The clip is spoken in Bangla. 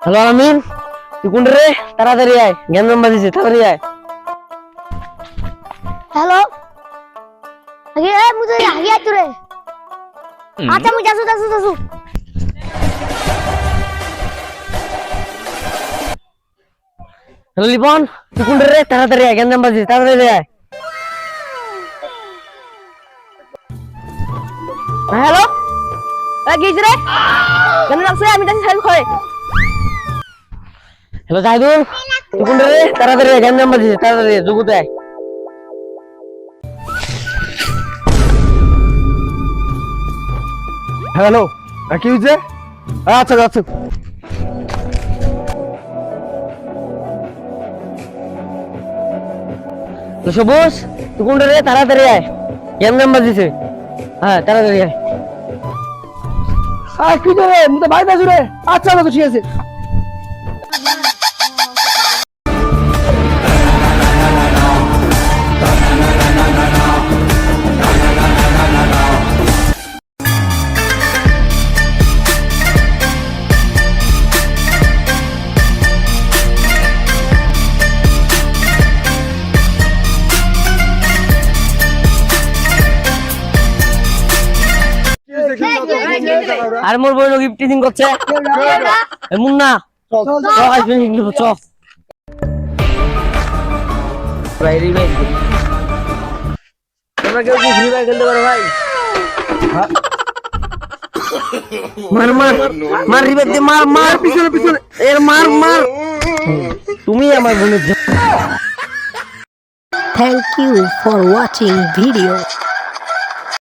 হ্যালো আমিন, তুই কোন রে? তাড়াতাড়ি আয়, জ্ঞান বাজিছে, তাড়াতাড়ি আয়। हेलो आगे ए मुझे आगे आ तू रे अच्छा मुझे जासू जासू जासू হ্যালো লিপন, তুই কোন রে? তাড়াতাড়ি আয়, জ্ঞান বাজিছে, তাড়াতাড়ি আয়। हेलो ए किस रे কেন লাগছে আমি যাচ্ছি সাইড করে হ্যালো জাহিদুল, তুই কোন রে? তাড়াতাড়ি আয়, জ্ঞান বাজিছে, তাড়াতাড়ি আয়, জুগুতে আয়। হ্যালো, কি হয়েছে? আচ্ছা যাচ্ছে। তো সবুজ, তুই কোন রে? তাড়াতাড়ি আয়, জ্ঞান বাজিছে। হ্যাঁ, তাড়াতাড়ি আয়। কি রে মুতে ভাই দাজু রে। আচ্ছা তো ঠিক আছে। আর মোর বই গিফট টিচিং করছে এ মুন্না, চল আসবে নিব চ বাইরে ভাই। তোমরা কেউ কি ফ্রি ফায়ার খেলতে পারো ভাই? মার মার মার রিবেট দে, মার মার, পিছনে পিছনে এর মার মার। তুমি আমার বোনের। Thank you for watching video.